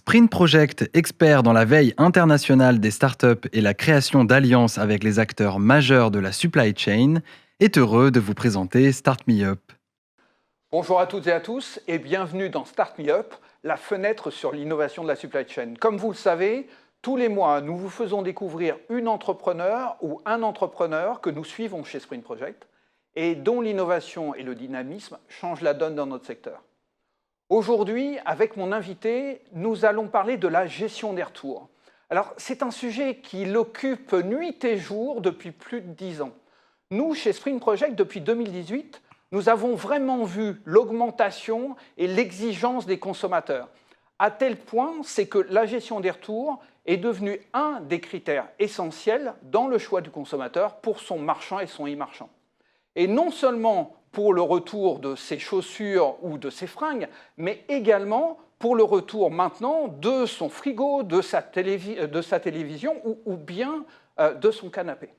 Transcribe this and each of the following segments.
Sprint Project, expert dans la veille internationale des startups et la création d'alliances avec les acteurs majeurs de la supply chain, est heureux de vous présenter Start Me Up. Bonjour à toutes et à tous et bienvenue dans Start Me Up, la fenêtre sur l'innovation de la supply chain. Comme vous le savez, tous les mois, nous vous faisons découvrir une entrepreneur ou un entrepreneur que nous suivons chez Sprint Project et dont l'innovation et le dynamisme changent la donne dans notre secteur. Aujourd'hui, avec mon invité, nous allons parler de la gestion des retours. Alors, c'est un sujet qui l'occupe nuit et jour depuis plus de 10 ans. Nous, chez Sprint Project, depuis 2018, nous avons vraiment vu l'augmentation et l'exigence des consommateurs. À tel point, c'est que la gestion des retours est devenue un des critères essentiels dans le choix du consommateur pour son marchand et son e-marchand. Et non seulement pour le retour de ses chaussures ou de ses fringues, mais également pour le retour maintenant de son frigo, de sa télévision ou bien de son canapé.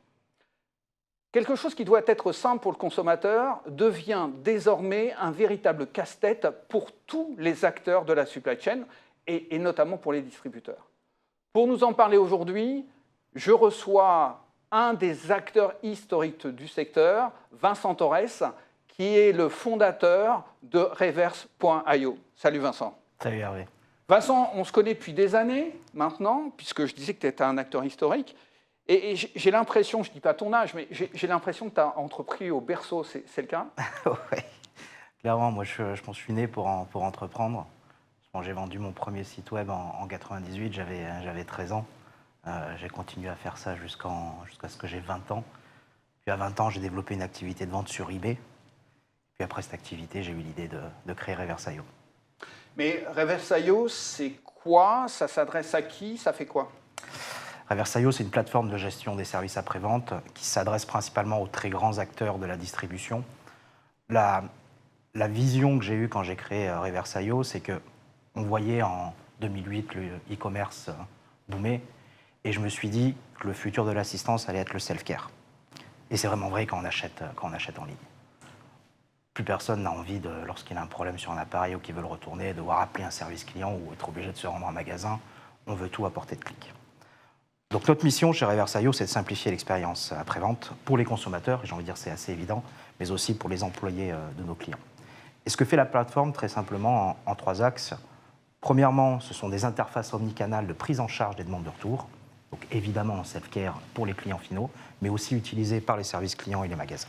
Quelque chose qui doit être simple pour le consommateur devient désormais un véritable casse-tête pour tous les acteurs de la supply chain et notamment pour les distributeurs. Pour nous en parler aujourd'hui, je reçois un des acteurs historiques du secteur, Vincent Torres, qui est le fondateur de Reverse.io. Salut Vincent. Salut Hervé. Vincent, on se connaît depuis des années maintenant, puisque je disais que tu étais un acteur historique. Et j'ai l'impression, je ne dis pas ton âge, mais j'ai l'impression que tu as entrepris au berceau, c'est le cas? Oui, clairement, moi je m'en suis né pour entreprendre. Bon, j'ai vendu mon premier site web en 98, j'avais 13 ans. J'ai continué à faire ça jusqu'à ce que j'ai 20 ans. Puis à 20 ans, j'ai développé une activité de vente sur eBay. Puis après cette activité, j'ai eu l'idée de créer Reverse.io. Mais Reverse.io, c'est quoi? Ça s'adresse à qui? Ça fait quoi? Reverse.io, c'est une plateforme de gestion des services après-vente qui s'adresse principalement aux très grands acteurs de la distribution. La vision que j'ai eue quand j'ai créé Reverse.io, c'est qu'on voyait en 2008 le e-commerce boomer, et je me suis dit que le futur de l'assistance allait être le self-care. Et c'est vraiment vrai quand on achète en ligne. Plus personne n'a envie, lorsqu'il a un problème sur un appareil ou qu'il veut le retourner, de devoir appeler un service client ou être obligé de se rendre en magasin. On veut tout à portée de clic. Donc notre mission chez Reverse.io, c'est de simplifier l'expérience après-vente pour les consommateurs, et j'ai envie de dire c'est assez évident, mais aussi pour les employés de nos clients. Et ce que fait la plateforme, très simplement, en 3 axes. Premièrement, ce sont des interfaces omnicanales de prise en charge des demandes de retour, donc évidemment en self-care pour les clients finaux, mais aussi utilisées par les services clients et les magasins.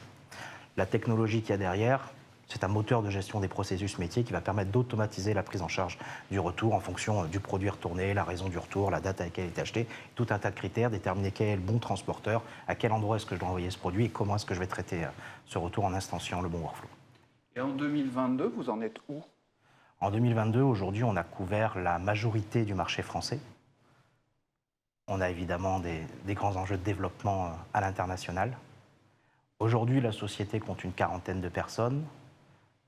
La technologie qu'il y a derrière, c'est un moteur de gestion des processus métiers qui va permettre d'automatiser la prise en charge du retour en fonction du produit retourné, la raison du retour, la date à laquelle il est acheté, tout un tas de critères, déterminer quel est le bon transporteur, à quel endroit est-ce que je dois envoyer ce produit et comment est-ce que je vais traiter ce retour en instanciant le bon workflow. Et en 2022, vous en êtes où? En 2022, aujourd'hui, on a couvert la majorité du marché français. On a évidemment des grands enjeux de développement à l'international. Aujourd'hui, la société compte une 40aine de personnes.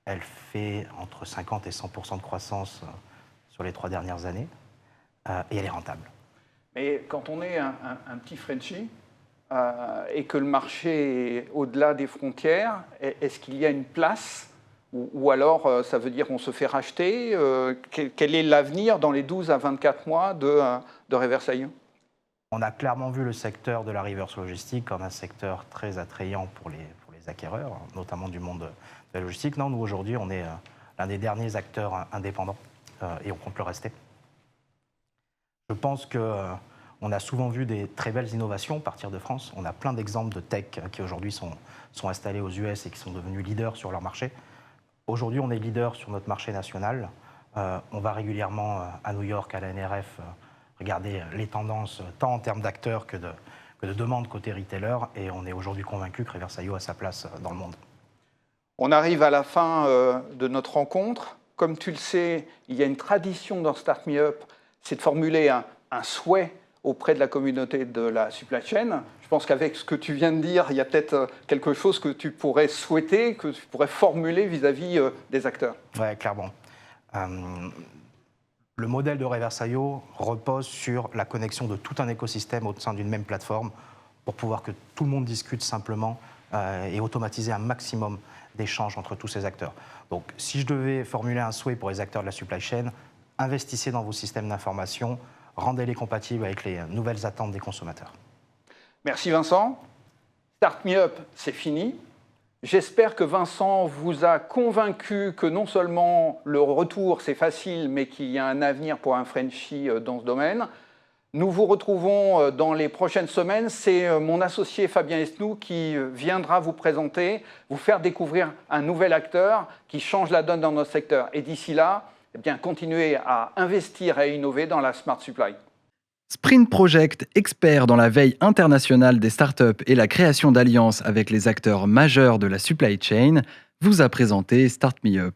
Elle fait entre 50 et 100% de croissance sur les 3 dernières années, et elle est rentable. Mais quand on est un petit Frenchie et que le marché est au-delà des frontières, est-ce qu'il y a une place ou alors ça veut dire qu'on se fait racheter? Quel est l'avenir dans les 12 à 24 mois de Reverse.io? On a clairement vu le secteur de la reverse logistique comme un secteur très attrayant pour les acquéreurs, notamment du monde de la logistique. Non, nous, aujourd'hui, on est l'un des derniers acteurs indépendants et on compte le rester. Je pense qu'on a souvent vu des très belles innovations partir de France. On a plein d'exemples de tech qui, aujourd'hui, sont installés aux US et qui sont devenus leaders sur leur marché. Aujourd'hui, on est leader sur notre marché national. On va régulièrement à New York, à la NRF, regarder les tendances, tant en termes d'acteurs que de demandes côté retailer, et on est aujourd'hui convaincu que Reverse.io a sa place dans le monde. On arrive à la fin de notre rencontre. Comme tu le sais, il y a une tradition dans Start Me Up, c'est de formuler un souhait auprès de la communauté de la supply chain. Je pense qu'avec ce que tu viens de dire, il y a peut-être quelque chose que tu pourrais souhaiter, que tu pourrais formuler vis-à-vis des acteurs. Oui, clairement. Le modèle de Reverse.io repose sur la connexion de tout un écosystème au sein d'une même plateforme pour pouvoir que tout le monde discute simplement et automatiser un maximum d'échanges entre tous ces acteurs. Donc, si je devais formuler un souhait pour les acteurs de la supply chain, investissez dans vos systèmes d'information, rendez-les compatibles avec les nouvelles attentes des consommateurs. Merci Vincent. Start Me Up, c'est fini. J'espère que Vincent vous a convaincu que non seulement le retour c'est facile, mais qu'il y a un avenir pour un Frenchie dans ce domaine. Nous vous retrouvons dans les prochaines semaines. C'est mon associé Fabien Esnou qui viendra vous présenter, vous faire découvrir un nouvel acteur qui change la donne dans notre secteur. Et d'ici là, eh bien, continuez à investir et à innover dans la Smart Supply. Sprint Project, expert dans la veille internationale des startups et la création d'alliances avec les acteurs majeurs de la supply chain, vous a présenté Start Me Up.